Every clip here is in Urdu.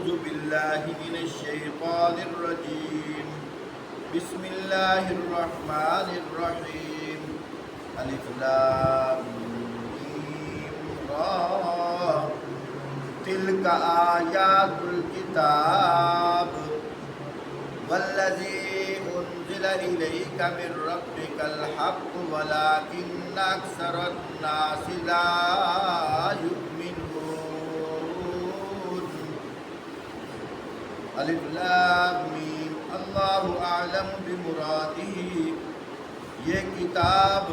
أعوذ بالله من الشيطان الرجيم بسم الله الرحمن الرحيم ألف لام ميم را تلك آيات الكتاب والذي أنزل إليك من ربك الحق ولكن أكثر الناس لا يؤمنون الف لام میم اللہ اعلم بمرادہ. یہ کتاب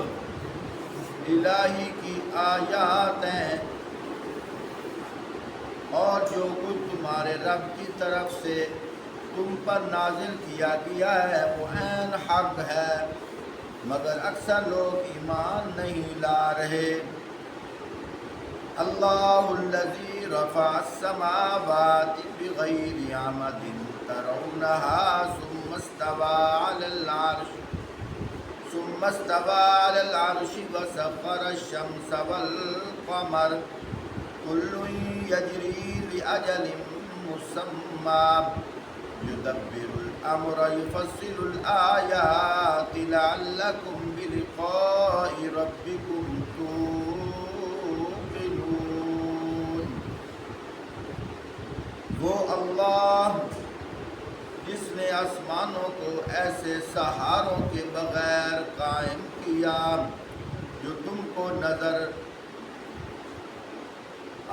الہی کی آیات ہیں اور جو کچھ تمہارے رب کی طرف سے تم پر نازل کیا گیا ہے وہ عین حق ہے، مگر اکثر لوگ ایمان نہیں لا رہے. اللہ الذی رفع السماوات بغیر عمد ترونها ثم استوى على العرش وسخر الشمس والقمر كل يجري لأجل مسمى يدبر الأمر يفصل الآيات لعلكم بلقاء ربكم توقنون. وہ اللہ جس نے آسمانوں کو ایسے سہاروں کے بغیر قائم کیا جو تم کو نظر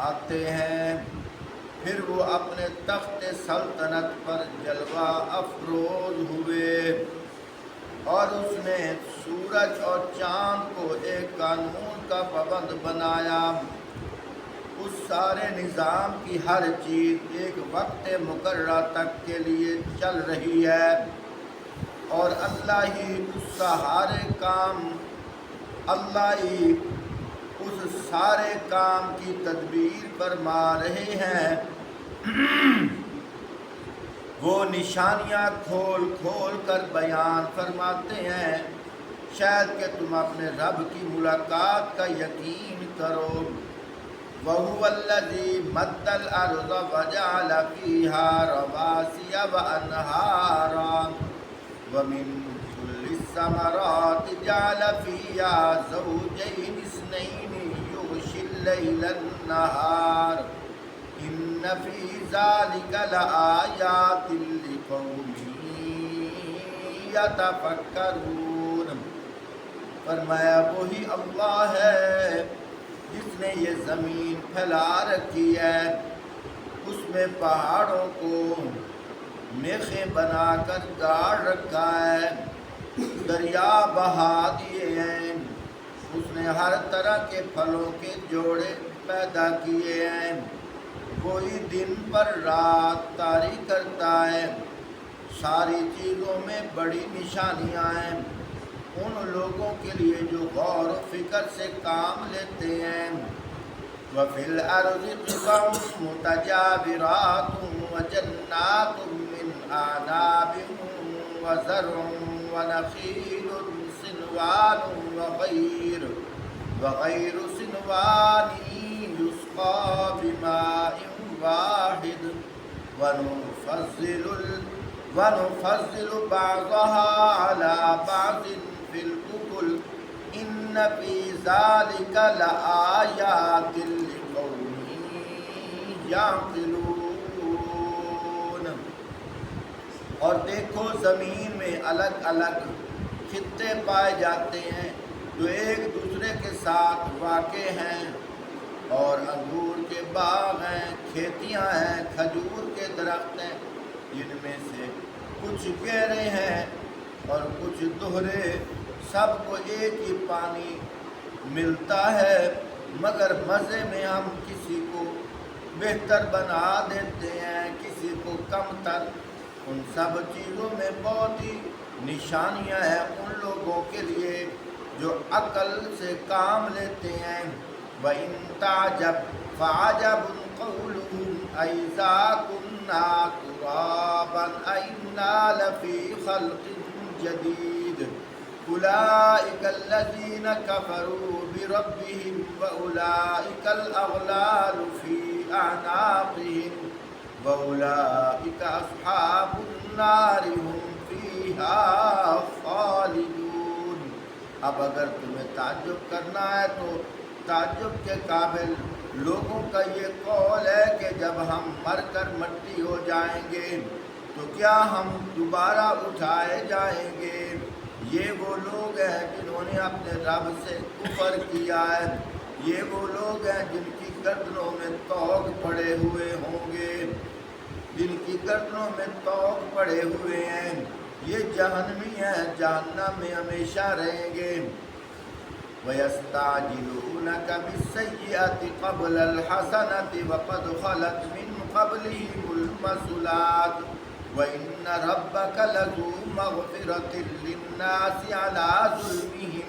آتے ہیں، پھر وہ اپنے تخت سلطنت پر جلوہ افروز ہوئے، اور اس نے سورج اور چاند کو ایک قانون کا پابند بنایا. اس سارے نظام کی ہر چیز ایک وقت مقررہ تک کے لیے چل رہی ہے، اور اللہ ہی اس سارے کام کی تدبیر فرما رہے ہیں. وہ نشانیاں کھول کھول کر بیان فرماتے ہیں شاید کہ تم اپنے رب کی ملاقات کا یقین کرو. وَهُوَ الَّذِي مَدَّ الْأَرْضَ وَجَعَلَ فِيهَا رَوَاسِيَ وَأَنْهَارًا وَمِنْ كُلِّ الثَّمَرَاتِ جَعَلَ فِيهَا زَوْجَيْنِ اثْنَيْنِ يُغْشِي اللَّيْلَ النَّهَارَ إِنَّ فِي ذَلِكَ لَآيَاتٍ لِقَوْمٍ يَتَفَكَّرُونَ. فرمایا وہی اللہ ہے جس نے یہ زمین پھیلا رکھی ہے، اس میں پہاڑوں کو میخیں بنا کر گاڑ رکھا ہے، دریا بہا دیے ہیں، اس نے ہر طرح کے پھلوں کے جوڑے پیدا کیے ہیں. کوئی دن پر رات طاری کرتا ہے. ساری چیزوں میں بڑی نشانیاں ہیں ان لوگوں کے لیے جو غور و فکر سے کام لیتے ہیں. وَفِي الْأَرْضِ قِطَعٌ مُتَجَاوِرَاتٌ وَجَنَّاتٌ مِّنْ أَعْنَابٍ وَزَرْعٌ وَنَخِيلٌ صِنْوَانٌ وَغَيْرُ صِنْوَانٍ يُسْقَىٰ بِمَاءٍ وَاحِدٍ وَنُفَضِّلُ بَعْضَهَا عَلَىٰ بَعْضٍ فِي الْأُكُلِ إِنَّ فِي ذَلِكَ لَآيَاتٍ لِقَوْمٍ يَعْقِلُونَ. اور دیکھو زمین میں الگ الگ خطے پائے جاتے ہیں جو ایک دوسرے کے ساتھ واقع ہیں، اور انگور کے باغ ہیں، کھیتیاں ہیں، کھجور کے درخت ہیں، جن میں سے کچھ گہرے ہیں اور کچھ دوہرے. سب کو ایک ہی پانی ملتا ہے، مگر مزے میں ہم کسی کو بہتر بنا دیتے ہیں، کسی کو کم تر. ان سب چیزوں میں بہت ہی نشانیاں ہیں ان لوگوں کے لیے جو عقل سے کام لیتے ہیں. وَإِن تَعْجَبْ فَعَجَبٌ قَوْلُهُمْ أَإِذَا كُنَّا تُرَابًا أَإِنَّا لَفِي خَلْقٍ جَدِيدٍ أُولَئِكَ الَّذِينَ كَفَرُوا بِرَبِّهِمْ وَأُولَئِكَ الْأَغْلَالُ فِي أَعْنَاقِهِمْ وَأُولَٰئِكَ أَصْحَابُ النَّارِ هُمْ فِيهَا خَالِدُونَ۔ اب اگر تمہیں تعجب کرنا ہے تو تعجب کے قابل لوگوں کا یہ قول ہے کہ جب ہم مر کر مٹی ہو جائیں گے تو کیا ہم دوبارہ اٹھائے جائیں گے؟ یہ وہ لوگ ہیں جنہوں نے اپنے رب سے کفر کیا ہے، یہ وہ لوگ ہیں جن کی گردنوں میں طوق پڑے ہوئے ہوں گے، جن کی گردنوں میں طوق پڑے ہوئے ہیں، یہ جہنمی ہیں، جہنم میں ہمیشہ رہیں گے۔ وَيَسْتَعْجِلُونَكَ بِالسَّيِّئَةِ قَبْلَ الْحَسَنَةِ وَقَدْ خَلَتْ مِنْ قَبْلِهِمُ الْمَثُلَاتُ وَإِنَّ رَبَّكَ لَذُو مَغْفِرَةٍ لِلنَّاسِ عَلَىٰ ظُلْمِهِمْ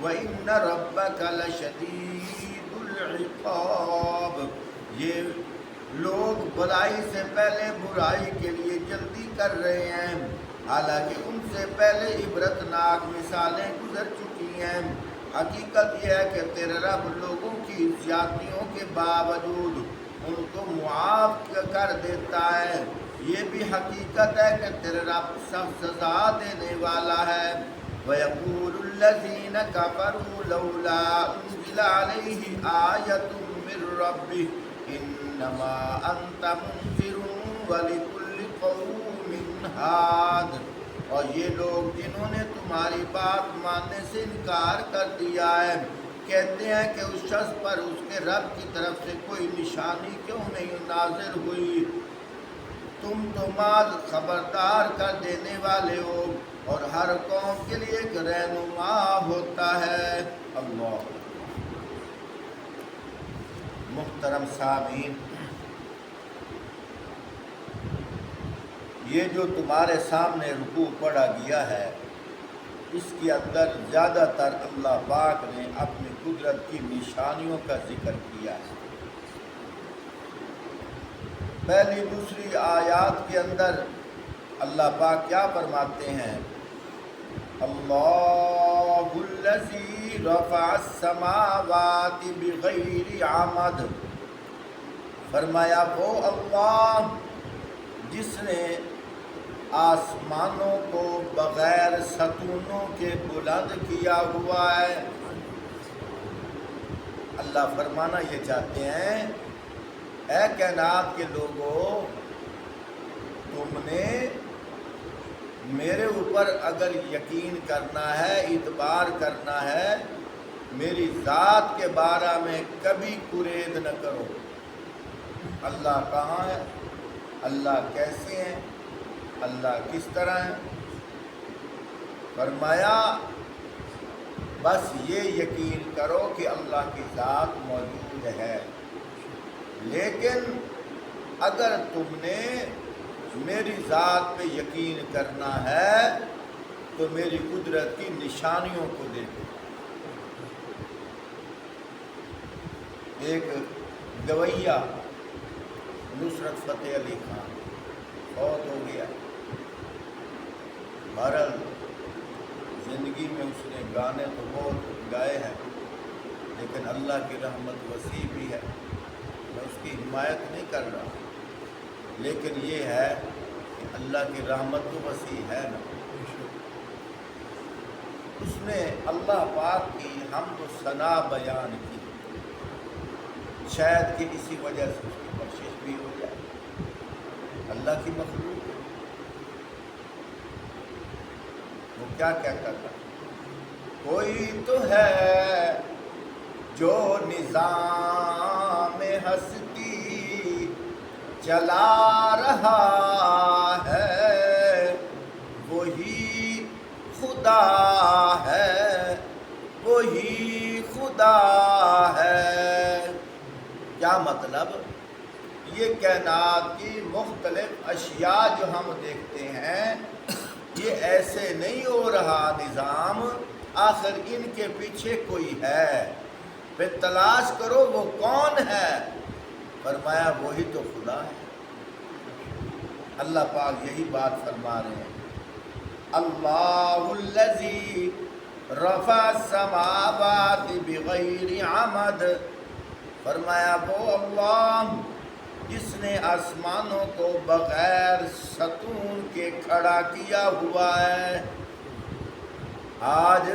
وَإِنَّ رَبَّكَ لَشَدِيدُ الْعِقَابِ۔ یہ لوگ بلائی سے پہلے برائی کے لیے جلدی کر رہے ہیں، حالانکہ ان سے پہلے عبرتناک مثالیں گزر چکی ہیں۔ حقیقت یہ ہے کہ تیرے رب لوگوں کی زیادتیوں کے باوجود ان کو معاف کر دیتا ہے۔ یہ بھی حقیقت ہے کہ تیرے رب سخت سزا دینے والا ہے۔ وَيَقُولُ الَّذِينَ كَفَرُوا لَوْلَا أُنزِلَ عَلَيْهِ آيَةٌ مِّن رَّبِّهِ إِنَّمَا أَنتَ مُنذِرٌ وَلِكُلِّ قَوْمٍ هَادٍ۔ اور یہ لوگ جنہوں نے تمہاری بات ماننے سے انکار کر دیا ہے کہتے ہیں کہ اس شخص پر اس کے رب کی طرف سے کوئی نشانی کیوں نہیں نازل ہوئی؟ تم تو مال خبردار کر دینے والے ہو اور ہر قوم کے لیے ایک رہنما ہوتا ہے۔ اللہ محترم سامعین، یہ جو تمہارے سامنے رکوع پڑھا گیا ہے اس کے اندر زیادہ تر اللہ پاک نے اپنی قدرت کی نشانیوں کا ذکر کیا ہے۔ پہلی دوسری آیات کے اندر اللہ پاک کیا فرماتے ہیں؟ اللہ الذی رفع السماوات بغیر عمد، فرمایا وہ اللہ جس نے آسمانوں کو بغیر ستونوں کے بلند کیا ہوا ہے۔ اللہ فرمانا یہ چاہتے ہیں، اے کائنات کے لوگوں، تم نے میرے اوپر اگر یقین کرنا ہے، اعتبار کرنا ہے، میری ذات کے بارے میں کبھی کرید نہ کرو۔ اللہ کہاں ہے؟ اللہ کیسے ہیں؟ اللہ کس طرح ہے؟ فرمایا بس یہ یقین کرو کہ اللہ کی ذات موجود ہے، لیکن اگر تم نے میری ذات پہ یقین کرنا ہے تو میری قدرت کی نشانیوں کو دیکھو۔ ایک گویہ نصرت فتح علی خان بہت ہو گیا، بہرحال زندگی میں اس نے گانے تو بہت گائے ہیں، لیکن اللہ کی رحمت وسیع بھی ہے، میں اس کی حمایت نہیں کر رہا، لیکن یہ ہے کہ اللہ کی رحمت تو وسیع ہے نا۔ اس نے اللہ پاک کی حمد و ثنا بیان کی، شاید کہ اسی وجہ سے اس کی بخشش بھی ہو جائے۔ اللہ کی مخلوق ہے، وہ کیا کہتا تھا؟ کوئی تو ہے جو نظام ہستی چلا رہا ہے، وہی خدا ہے، وہی خدا ہے۔ کیا مطلب؟ یہ کائنات کی مختلف اشیاء جو ہم دیکھتے ہیں یہ ایسے نہیں ہو رہا نظام، آخر ان کے پیچھے کوئی ہے، پھر تلاش کرو وہ کون ہے؟ فرمایا وہی تو خدا ہے۔ اللہ پاک یہی بات فرما رہے ہیں، اللہ الذی رفع السماوات بغیر عمد، فرمایا وہ اللہ جس نے آسمانوں کو بغیر ستون کے کھڑا کیا ہوا ہے۔ آج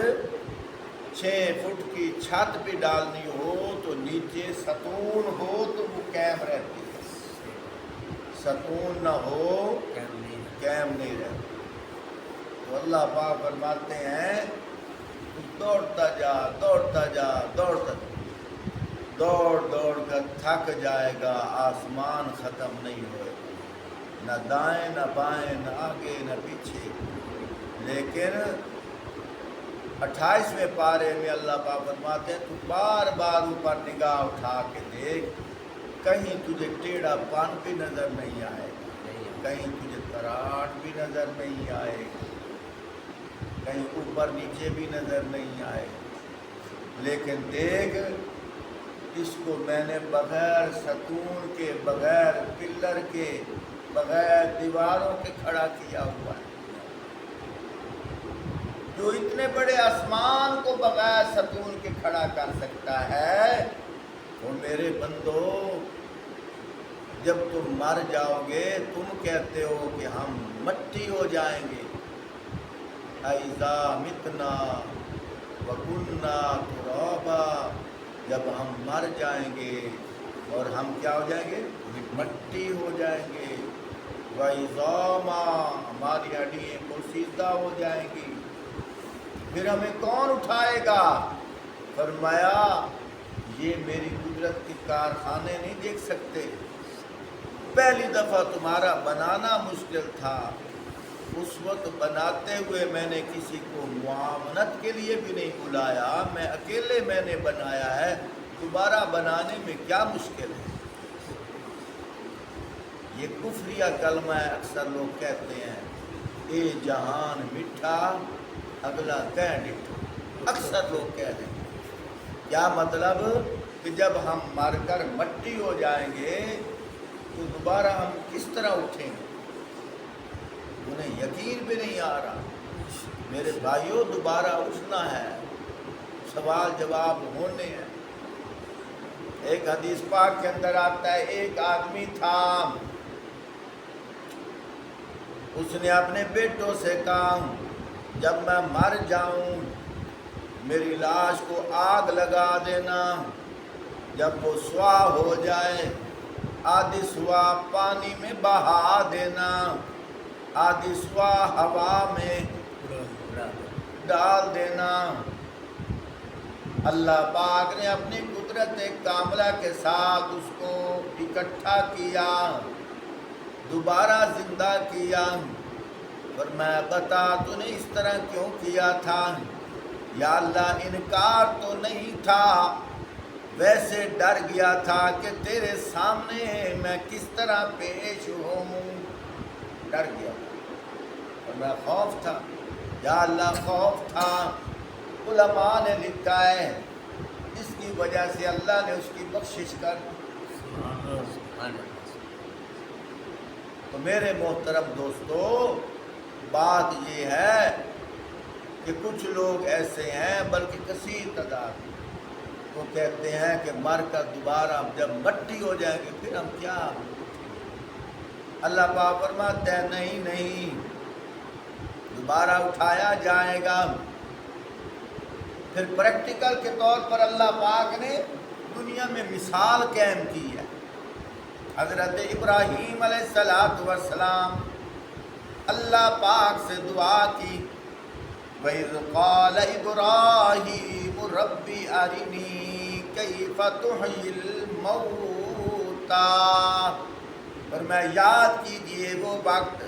6 فٹ کی چھت پہ ڈالنی ہو تو نیچے ستون ہو تو وہ قائم رہتی ہے، ستون نہ ہو قائم نہیں رہتی۔ تو اللہ پاک فرماتے ہیں تو دوڑتا جا دوڑتا جا دوڑتا جا، دوڑ دوڑ کر تھک جائے گا، آسمان ختم نہیں ہوئے گا، نہ دائیں نہ بائیں نہ آگے نہ پیچھے۔ لیکن 28ویں پارے میں اللہ پاک فرماتے ہیں تو بار بار اوپر نگاہ اٹھا کے دیکھ، کہیں تجھے ٹیڑھا پن بھی نظر نہیں آئے گا، کہیں تجھے تراٹ بھی نظر نہیں آئے گا، کہیں اوپر نیچے بھی نظر نہیں آئے گا۔ لیکن دیکھ، اس کو میں نے بغیر ستون کے، بغیر پلر کے، بغیر دیواروں کے کھڑا کیا ہوا ہے۔ جو اتنے بڑے آسمان کو بغیر ستون کے کھڑا کر سکتا ہے، وہ میرے بندو جب تم مر جاؤ گے تم کہتے ہو کہ ہم مٹی ہو جائیں گے، اِذَا مِتْنَا وَكُنَّا تُرَابًا، جب ہم مر جائیں گے اور ہم کیا ہو جائیں گے؟ مٹی ہو جائیں گے، وَعِظَامًا، ہماری ہڈیاں پوسیدہ ہو جائیں گی، پھر ہمیں کون اٹھائے گا؟ فرمایا یہ میری قدرت کے کارخانے نہیں دیکھ سکتے؟ پہلی دفعہ تمہارا بنانا مشکل تھا، اس وقت بناتے ہوئے میں نے کسی کو معاونت کے لیے بھی نہیں بلایا، میں اکیلے میں نے بنایا ہے، دوبارہ بنانے میں کیا مشکل ہے؟ یہ کفریہ کلمہ ہے، اکثر لوگ کہتے ہیں اے جہان میٹھا اگلا کہہ ڈٹھا، اکثر لوگ کہہ رہے ہیں۔ کیا مطلب کہ جب ہم مر کر مٹی ہو جائیں گے تو دوبارہ ہم کس طرح اٹھیں گے؟ انہیں یقین بھی نہیں آ رہا۔ میرے بھائیوں، دوبارہ اٹھنا ہے، سوال جواب ہونے ہیں۔ ایک حدیث پاک کے اندر آتا ہے، ایک آدمی تھا، اس نے اپنے بیٹوں سے کہا جب میں مر جاؤں میری لاش کو آگ لگا دینا، جب وہ سوا ہو جائے آدھی سوا پانی میں بہا دینا، آدھی سوا ہوا میں ڈال دینا۔ اللہ پاک نے اپنی قدرت کاملہ کے ساتھ اس کو اکٹھا کیا، دوبارہ زندہ کیا۔ اور میں بتا تو نے اس طرح کیوں کیا تھا؟ یا اللہ انکار تو نہیں تھا، ویسے ڈر گیا تھا کہ تیرے سامنے میں کس طرح پیش ہوں، ڈر گیا اور میں خوف تھا، یا اللہ خوف تھا۔ علماء نے لکھا ہے اس کی وجہ سے اللہ نے اس کی بخشش کر۔ تو میرے محترم دوستو، بات یہ ہے کہ کچھ لوگ ایسے ہیں، بلکہ کثیر تعداد، وہ کہتے ہیں کہ مر کر دوبارہ ہم جب مٹی ہو جائیں گے پھر ہم کیا؟ اللہ پاک فرماتے ہیں نہیں نہیں، دوبارہ اٹھایا جائے گا۔ پھر پریکٹیکل کے طور پر اللہ پاک نے دنیا میں مثال قائم کی ہے۔ حضرت ابراہیم علیہ السلام اللہ پاک سے دعا کی، وَإِذْ قَالَ إِبْرَاهِيمُ رَبِّ أَرِنِي كَيْفَ تُحْيِي الْمَوْتَى، اور میں یاد کیجئے وہ وقت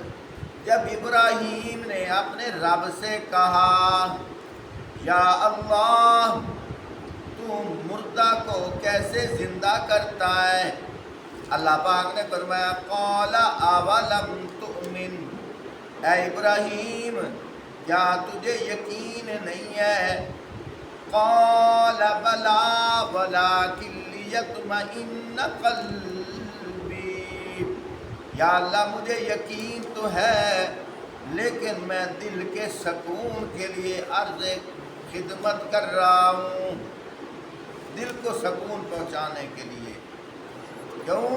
جب ابراہیم نے اپنے رب سے کہا یا اللہ تو مردہ کو کیسے زندہ کرتا ہے؟ اللہ پاک نے فرمایا قَالَ أَوَلَمْ تُؤْمِنْ، اے ابراہیم کیا تجھے یقین نہیں ہے؟ قَالَ بَلَىٰ وَلَٰكِن لِيَطْمَئِنَّ قَلْبِي، یا اللہ مجھے یقین تو ہے لیکن میں دل کے سکون کے لیے عرض خدمت کر رہا ہوں، دل کو سکون پہنچانے کے لیے۔ کیوں؟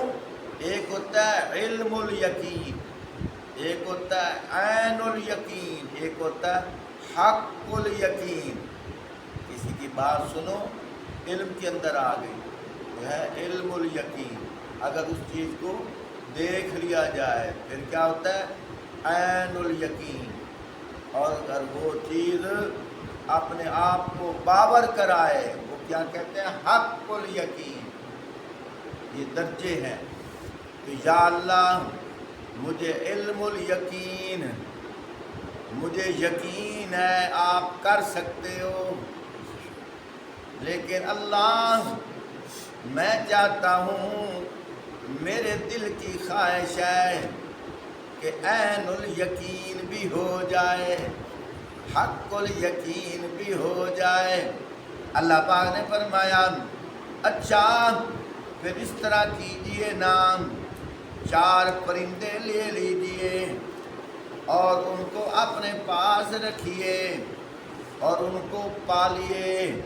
ایک ہوتا ہے علم الیقین، ایک ہوتا ہے عین الیقین، ایک ہوتا ہے حق الیقین۔ کسی کی بات سنو علم کے اندر آ گئی، وہ ہے علم الیقین۔ اگر اس چیز کو دیکھ لیا جائے پھر کیا ہوتا ہے عین الیقین۔ اور اگر وہ چیز اپنے آپ کو باور کرائے وہ کیا کہتے ہیں حق الیقین۔ یہ درجے ہیں۔ تو یا اللہ مجھے علم الیقین، مجھے یقین ہے آپ کر سکتے ہو، لیکن اللہ میں چاہتا ہوں، میرے دل کی خواہش ہے کہ عین الیقین بھی ہو جائے، حق الیقین بھی ہو جائے۔ اللہ پاک نے فرمایا اچھا پھر اس طرح کیجئے نام، 4 پرندے لے لیجئے اور ان کو اپنے پاس رکھیے اور ان کو پالیے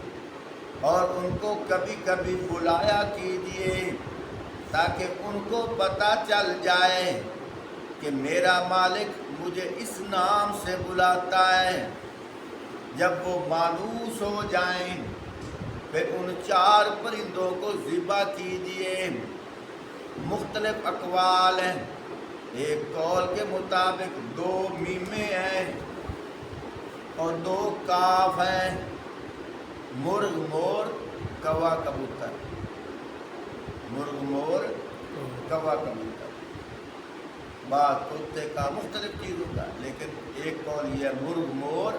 اور ان کو کبھی کبھی بلایا کیجئے تاکہ ان کو پتہ چل جائے کہ میرا مالک مجھے اس نام سے بلاتا ہے۔ جب وہ مانوس ہو جائیں پھر ان 4 پرندوں کو ذبح کیجئے۔ مختلف اقوال ہیں، ایک قول کے مطابق 2 میمیں ہیں اور 2 کاف ہیں، مرغ مور کوا کبوتر، مرغ مور کوا کبوتر۔ بات طوطے کا مختلف چیزوں کا، لیکن ایک قول یہ ہے مرغ مور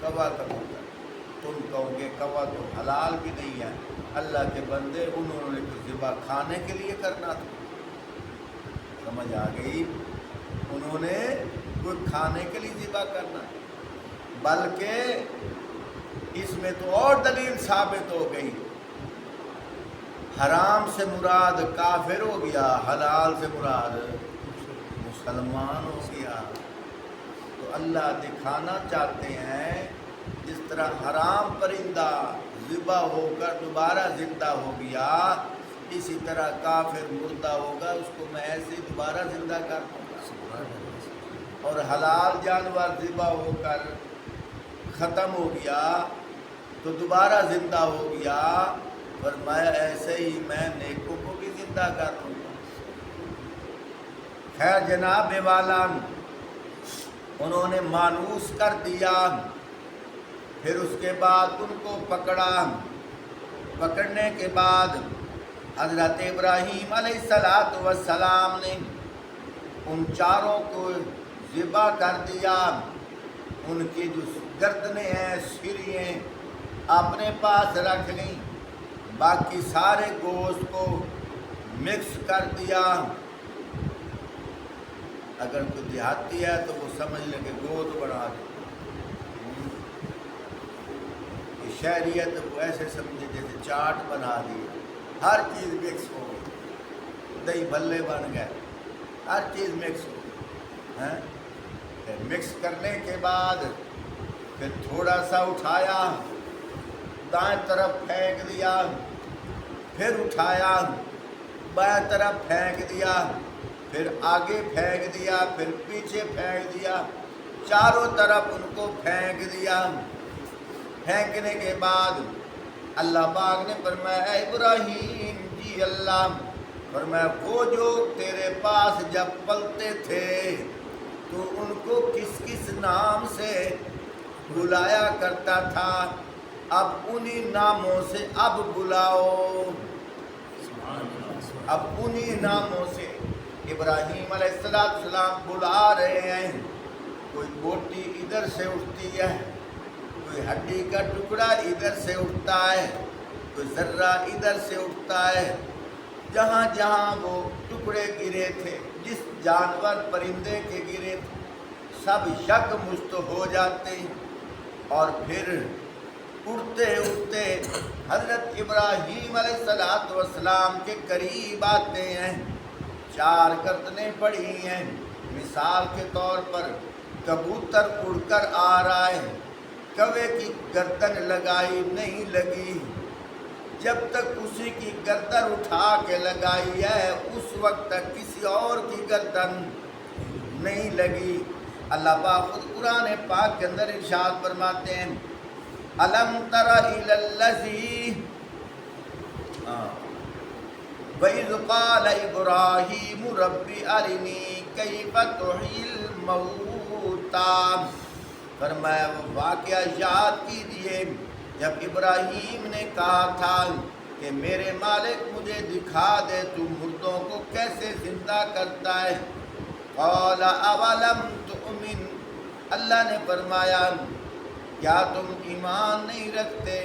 کوا کبوتر۔ تم کہو گے کوا تو حلال بھی نہیں ہے، اللہ کے بندے انہوں نے کچھ ذبح کھانے کے لیے کرنا تھا، سمجھ آ گئی؟ انہوں نے کوئی کھانے کے لیے ذبح کرنا، بلکہ اس میں تو اور دلیل ثابت ہو گئی، حرام سے مراد کافر ہو گیا، حلال سے مراد مسلمان ہو گیا۔ تو اللہ دکھانا چاہتے ہیں جس طرح حرام پرندہ ذبح ہو کر دوبارہ زندہ ہو گیا، اسی طرح کافر مردہ ہوگا اس کو میں ایسے ہی دوبارہ زندہ کر دوں گا، اور حلال جانور ذبح ہو کر ختم ہو گیا تو دوبارہ زندہ ہو گیا، فرمایا ایسے ہی میں نیکوں کو بھی زندہ کر دوں گا۔ خیر جناب والا انہوں نے مانوس کر دیا، پھر اس کے بعد ان کو پکڑا، پکڑنے کے بعد حضرت ابراہیم علیہ السلام نے ان 4 کو ذبح کر دیا، ان کی جو گردنیں ہیں سرییں اپنے پاس رکھ لیں، باقی سارے گوشت کو مکس کر دیا۔ اگر کوئی دیہاتی ہے تو وہ سمجھ لے کہ گوشت بنا دے، شہریت وہ ایسے سمجھے جیسے چاٹ بنا دی، ہر چیز مکس ہو گئی، دہی بھلے بن گئے، ہر چیز مکس ہو گئی۔ پھر مکس کرنے کے بعد پھر تھوڑا سا اٹھایا، دائیں طرف پھینک دیا، پھر اٹھایا بائیں طرف پھینک دیا، پھر آگے پھینک دیا، پھر پیچھے پھینک دیا، چاروں طرف ان کو پھینک دیا۔ پھینکنے کے بعد اللہ پاک نے فرمایا اے ابراہیم جی اللہ، فرمایا وہ جو تیرے پاس جب پلتے تھے تو ان کو کس کس نام سے بلایا کرتا تھا، اب انہی ناموں سے اب بلاؤ، اب انہی ناموں سے ابراہیم علیہ السلام بلا رہے ہیں۔ کوئی بوٹی ادھر سے اٹھتی ہے، کوئی ہڈی کا ٹکڑا ادھر سے اٹھتا ہے، کوئی ذرہ ادھر سے اٹھتا ہے، جہاں جہاں وہ ٹکڑے گرے تھے، جس جانور پرندے کے گرے تھے، سب یک مشت ہو جاتے ہیں، اور پھر اڑتے اڑتے حضرت ابراہیم علیہ السلام کے قریب آتے ہیں۔ 4 گردنیں پڑی ہیں، مثال کے طور پر کبوتر اڑ کر آ رہا ہے، کوے کی گردن لگائی نہیں لگی، جب تک اسی کی گردن اٹھا کے لگائی ہے اس وقت تک کسی اور کی گردن نہیں لگی۔ اللہ پاک خود قرآن پاک کے اندر ارشاد فرماتے ہیں الم تر الی الذی وَإِذْ قَالَ إِبْرَاهِيمُ رَبِّ أَرِنِي كَيْفَ تُحْيِي الْمَوْتَىٰ، فرمایا وہ واقعہ یاد کیجئے جب ابراہیم نے کہا تھا کہ میرے مالک مجھے دکھا دے تو مردوں کو کیسے زندہ کرتا ہے۔ قَالَ أَوَلَمْ تُؤْمِنْ، اللہ نے فرمایا کیا تم ایمان نہیں رکھتے؟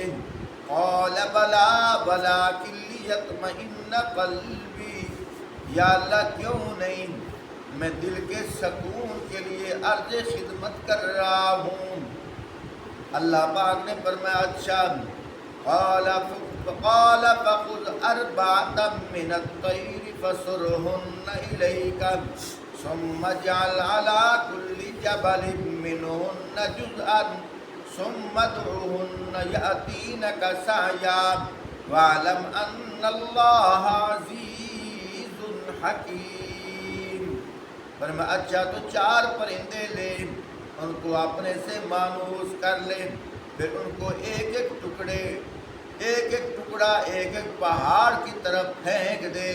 قَالَ بَلَىٰ وَلَٰكِن لِيَطْمَئِنَّ قَلْبِي، یا اللہ کیوں نہیں، میں دل کے سکون کے لیے عرض خدمت کر رہا ہوں۔ اللہ پاک نے فرمایا اچھا، قَالَ فَخُذْ أَرْبَعَةً مِّنَ الطَّيْرِ فَصُرْهُنَّ إِلَيْكَ ثُمَّ اجْعَلْ عَلَىٰ كُلِّ جَبَلٍ مِّنْهُنَّ جُزْءًا ثم ادعوهن يأتينك سعيا واعلم ان اللہ عزیز حکیم۔ فرمایا اچھا تو 4 پرندے لے، ان کو اپنے سے مانوس کر لے، پھر ان کو ایک ایک ٹکڑا ایک ایک پہاڑ کی طرف پھینک دے،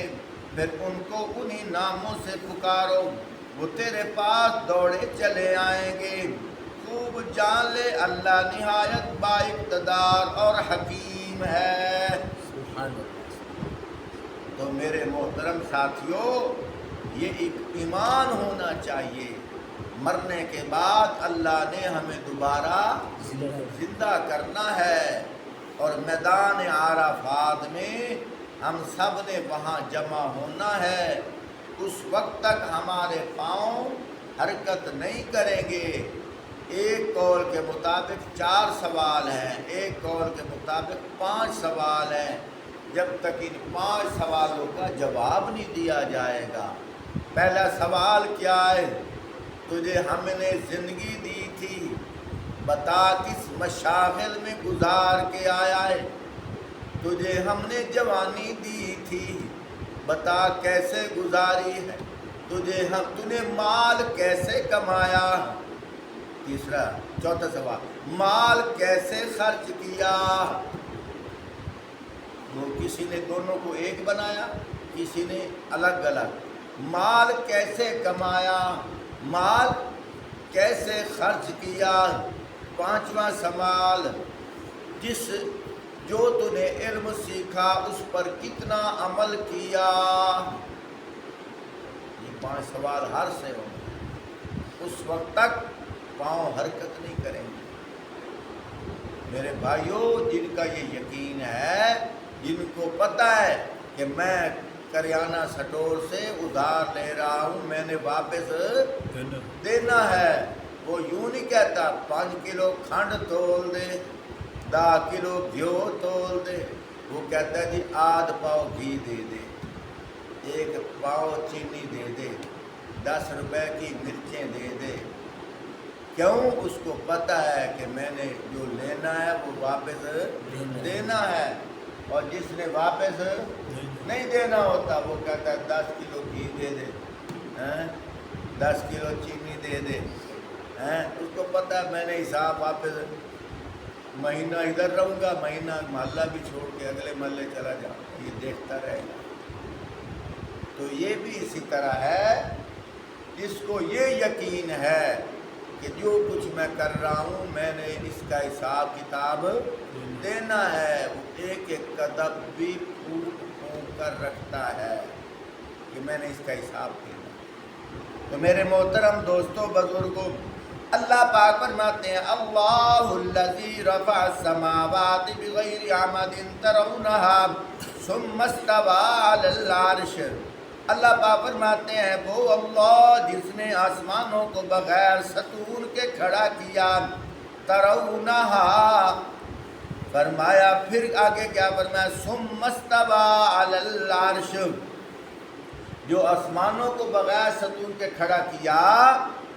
پھر ان کو انہی ناموں سے پکارو، وہ تیرے پاس دوڑے چلے آئیں گے۔ خوب جان لے اللہ نہایت با اقتدار اور حکیم ہے۔ تو میرے محترم ساتھیوں، یہ ایک ایمان ہونا چاہیے، مرنے کے بعد اللہ نے ہمیں دوبارہ زندہ کرنا ہے، اور میدان عرفات میں ہم سب نے وہاں جمع ہونا ہے۔ اس وقت تک ہمارے پاؤں حرکت نہیں کریں گے۔ ایک قول کے مطابق 4 سوال ہیں، ایک قول کے مطابق 5 سوال ہیں۔ جب تک ان 5 سوالوں کا جواب نہیں دیا جائے گا۔ پہلا سوال کیا ہے؟ تجھے ہم نے زندگی دی تھی، بتا کس مشاغل میں گزار کے آیا ہے۔ تجھے ہم نے جوانی دی تھی، بتا کیسے گزاری ہے۔ تو نے مال کیسے کمایا۔ چوتھا سوال، مال کیسے خرچ کیا۔ وہ کسی نے دونوں کو ایک بنایا، کسی نے الگ الگ۔ مال کیسے کمایا، مال کیسے خرچ کیا۔ 5واں سوال، جو تو نے علم سیکھا اس پر کتنا عمل کیا۔ یہ 5 سوال ہر سے ہوں، اس وقت تک پاؤں حرکت نہیں کریں گے۔ میرے بھائیوں، جن کا یہ یقین ہے، جن کو پتہ ہے کہ میں کریانہ سٹور سے ادھار لے رہا ہوں، میں نے واپس دینا ہے، وہ یوں نہیں کہتا 5 کلو کھنڈ تول دے، 10 کلو گھیو تول دے، وہ کہتا ہے جی آدھ پاؤ گھی دے دے، 1 پاؤ چینی دے دے، 10 روپے کی مرچیں دے دے۔ کیوں؟ اس کو پتہ ہے کہ میں نے جو لینا ہے وہ واپس دینا ہے، اور جس نے واپس نہیں دینا ہوتا وہ کہتا ہے 10 کلو گھی دے دے، 10 کلو چینی دے دے۔ اس کو پتہ ہے میں نے حساب واپس، مہینہ ادھر رہوں گا، مہینہ محلہ بھی چھوڑ کے اگلے محلے چلا جاؤں گا، یہ دیکھتا رہے گا۔ تو یہ بھی اسی طرح ہے، جس کو یہ یقین ہے کہ جو کچھ میں کر رہا ہوں میں نے اس کا حساب کتاب دینا ہے، وہ ایک ایک قدم بھی پھونک پھونک کر رکھتا ہے کہ میں نے اس کا حساب دینا۔ تو میرے محترم دوستوں، بزرگوں، اللہ پاک فرماتے ہیں اللہ الذی رفع السماوات بغیر عمد ترونها ثم استوى علی العرش۔ اللہ پاک فرماتے ہیں وہ اللہ جس نے آسمانوں کو بغیر ستون کے کھڑا کیا، ترونها، فرمایا پھر آگے کیا فرمایا، ثم استوى علی العرش، جو آسمانوں کو بغیر ستون کے کھڑا کیا،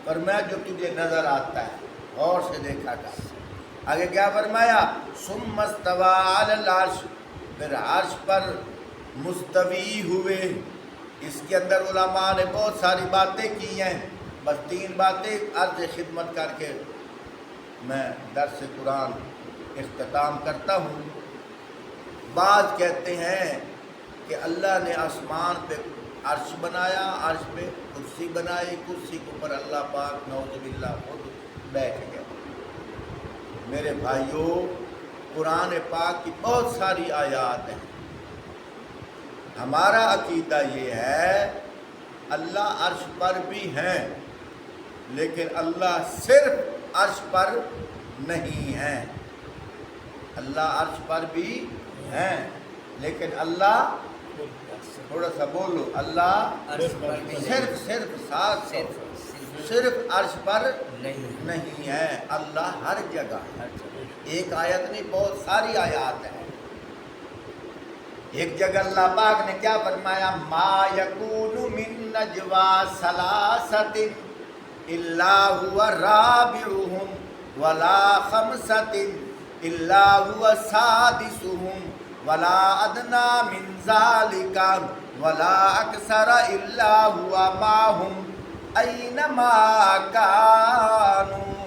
فرمایا جو تجھے نظر آتا ہے، غور سے دیکھا کر۔ آگے کیا فرمایا، ثم استوى علی العرش، پھر عرش پر مستوی ہوئے. اس کے اندر علماء نے بہت ساری باتیں کی ہیں، بس 3 باتیں عرض خدمت کر کے میں درس قرآن اختتام کرتا ہوں. بعض کہتے ہیں کہ اللہ نے آسمان پہ عرش بنایا، عرش پہ کرسی بنائی، کرسی کے اوپر اللہ پاک نعوذ باللہ خود بیٹھ گیا. میرے بھائیوں، قرآن پاک کی بہت ساری آیات ہیں. ہمارا عقیدہ یہ ہے اللہ عرش پر بھی ہیں، لیکن اللہ صرف عرش پر نہیں ہیں. اللہ عرش پر بھی ہیں لیکن اللہ، تھوڑا سا بولو، اللہ صرف عرش پر نہیں ہے. اللہ ہر جگہ ہے. ایک آیت نہیں، بہت ساری آیات ہیں. ایک جگہ اللہ پاک نے کیا فرمایا؟ ما یکون من نجوا ثلاثۃ الا هو رابعهم ولا خمسۃ الا هو سادسهم ولا ادنى من ذلك ولا اکثر الا هو معهم اینما كانوا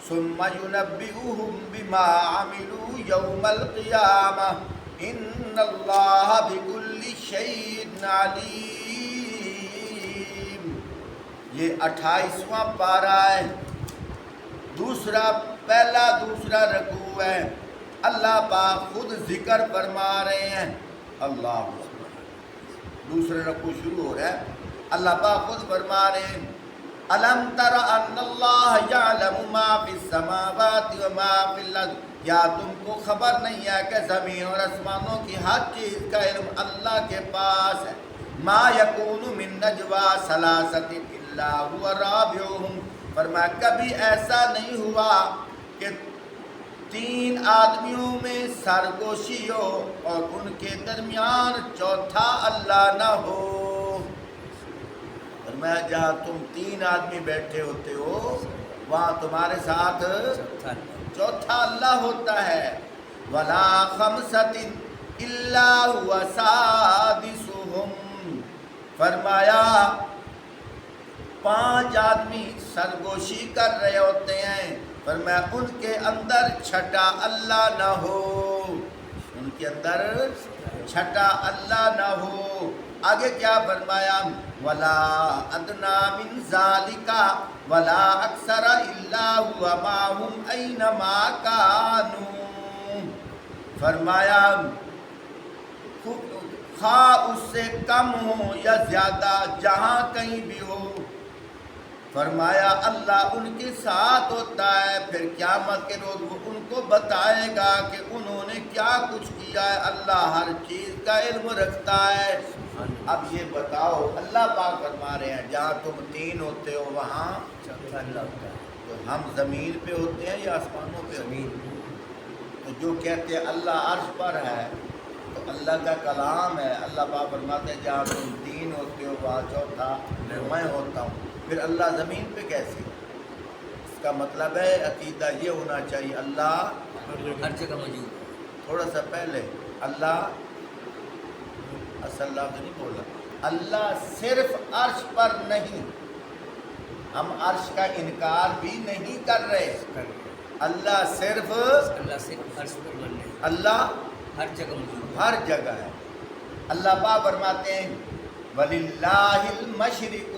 ثم ينبئهم بما عملوا يوم القیامہ ان اللہ بکل شیء علیم. یہ 28واں پارہ ہے، پہلا دوسرا رکوع ہے. اللہ پاک خود ذکر فرما رہے ہیں. اللہ دوسرا رکوع شروع ہو رہا ہے، اللہ پاک خود فرما رہے ہیں الم تر ان اللہ یعلم ما فی السماوات و ما فی الارض. کیا تم کو خبر نہیں ہے کہ زمین اور آسمانوں کی ہر چیز کا علم اللہ کے پاس ہے. ما یکون من نجوا ثلاثۃ الا هو رابعهم. فرمایا کبھی ایسا نہیں ہوا کہ 3 آدمیوں میں سرگوشی ہو اور ان کے درمیان چوتھا اللہ نہ ہو. فرمایا جہاں تم 3 آدمی بیٹھے ہوتے ہو وہاں تمہارے ساتھ چوتھا اللہ ہوتا ہے. ولا خمسۃ الا هو سادسهم. فرمایا 5 آدمی سرگوشی کر رہے ہوتے ہیں، فرمایا ان کے اندر چھٹا اللہ نہ ہو، ان کے اندر چھٹا اللہ نہ ہو. آگے کیا فرمایا؟ ولا ادنى من ذلك ولا اکثر الا هو معهم اینما كانوا. فرمایا خواہ اس سے کم ہو یا زیادہ، جہاں کہیں بھی ہو، فرمایا اللہ ان کے ساتھ ہوتا ہے. پھر قیامت کے روز وہ ان کو بتائے گا کہ انہوں نے کیا کچھ کیا ہے. اللہ ہر چیز کا علم رکھتا ہے. اب یہ بتاؤ، اللہ پاک فرما رہے ہیں جہاں تم 3 ہوتے ہو وہاں تو ہم زمین پہ ہوتے ہیں یا آسمانوں پہ؟ تو جو کہتے ہیں اللہ عرش پر ہے تو اللہ کا کلام ہے. اللہ پاک فرماتے ہیں جہاں تم 3 ہوتے ہو وہاں چوتھا میں ہوتا ہوں. پھر اللہ زمین پہ کیسے؟ اس کا مطلب ہے عقیدہ یہ ہونا چاہیے اللہ ہر جگہ موجود. تھوڑا سا پہلے اللہ اصل لفظ نہیں بولا، اللہ صرف عرش پر نہیں. ہم عرش کا انکار بھی نہیں کر رہے. اللہ صرف عرش پر نہیں، اللہ ہر جگہ موجود، ہر جگہ ہے. اللہ پاک فرماتے ہیں وَلِلَّهِ الْمَشْرِقُ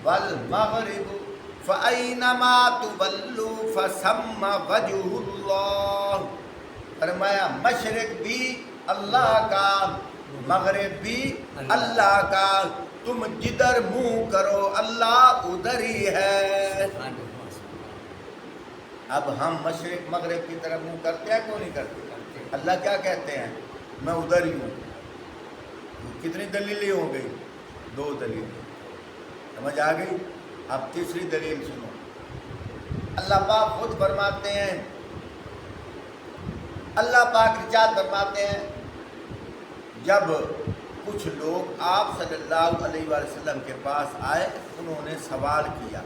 وَالْمَغْرِبُ فَأَيْنَمَا تُوَلُّوا فَثَمَّ وَجْهُ اللَّهِ. فرمایا مشرق بھی اللہ کا، مغرب بھی اللہ کا، تم جدھر منہ کرو اللہ ادھر ہی ہے. اب ہم مشرق مغرب کی طرف منہ کرتے ہیں کیوں نہیں کرتے؟ اللہ کیا کہتے ہیں؟ میں ادھر ہی ہوں. کتنی دلیلیں ہو گئی؟ 2 دلیلیں. سمجھ آ گئی؟ اب تیسری دلیل سنو. اللہ پاک خود فرماتے ہیں، اللہ پاک ارشاد فرماتے ہیں جب کچھ لوگ آپ صلی اللہ علیہ وآلہ وسلم کے پاس آئے، انہوں نے سوال کیا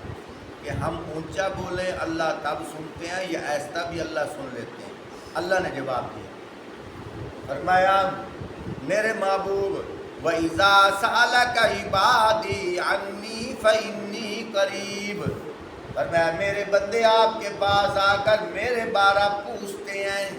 کہ ہم اونچا بولیں اللہ تب سنتے ہیں یا ایسا بھی اللہ سن لیتے ہیں؟ اللہ نے جواب دیا فرمایا میرے محبوب وَإِذَا سَأَلَكَ عِبَادِي عَنِّي فَإِنِّي قَرِيبٌ، فرمایا میرے بندے آپ کے پاس آ کر میرے بارے پوچھتے ہیں،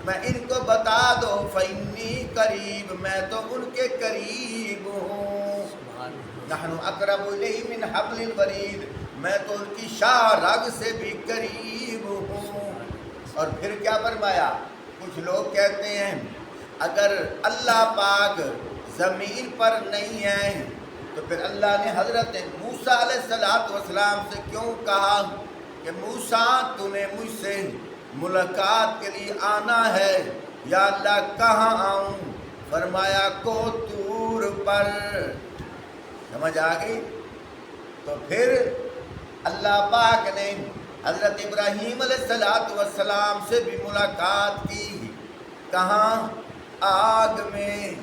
میں ان کو بتا دو فَإِنِّي قَرِيبٌ، میں تو ان کے قریب ہوں، سبحان اللہ، نحن اقرب الیہ من حبل الورید، میں تو ان کی شاہ رگ سے بھی قریب ہوں۔ اور پھر کیا فرمایا؟ کچھ لوگ کہتے ہیں اگر اللہ پاک زمین پر نہیں ہے تو پھر اللہ نے حضرت موسیٰ علیہ السلام سے کیوں کہا کہ موسیٰ تو نے مجھ سے ملاقات کے لیے آنا ہے، یا اللہ کہاں آؤں؟ فرمایا کو طور پر۔ سمجھ آ گئی؟ تو پھر اللہ پاک نے حضرت ابراہیم علیہ السلام سے بھی ملاقات کی، کہاں؟ آگ میں۔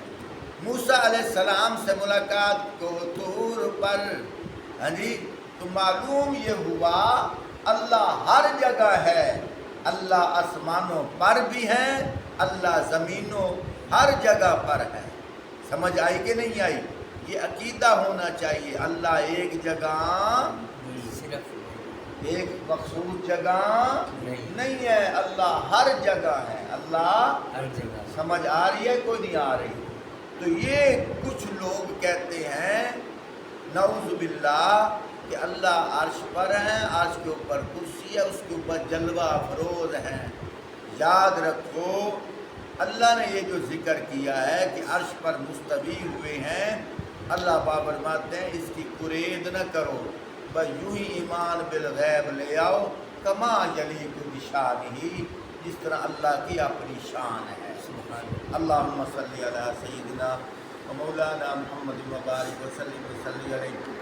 موسیٰ علیہ السلام سے ملاقات کو طور پر۔ ہاں جی، تو معلوم یہ ہوا اللہ ہر جگہ ہے، اللہ آسمانوں پر بھی ہے، اللہ زمینوں ہر جگہ پر ہے۔ سمجھ آئی کہ نہیں آئی؟ یہ عقیدہ ہونا چاہیے، اللہ ایک جگہ، صرف ایک مخصوص جگہ نہیں ہے، اللہ ہر جگہ ہے، اللہ ہر جگہ۔ سمجھ آ رہی ہے کوئی نہیں آ رہی؟ تو یہ کچھ لوگ کہتے ہیں نعوذ باللہ کہ اللہ عرش پر ہیں، عرش کے اوپر کرسی ہے، اس کے اوپر جلوہ افروز ہیں۔ یاد رکھو اللہ نے یہ جو ذکر کیا ہے کہ عرش پر مستوی ہوئے ہیں، اللہ پاک فرماتے ہیں اس کی قرید نہ کرو، بس یوں ہی ایمان بالغیب لے آؤ، کما یلیق بشانہ، جس طرح اللہ کی اپنی شان ہے۔ اللہم صلی علی سیدنا و مولانا محمد و بارک وسلم علیہ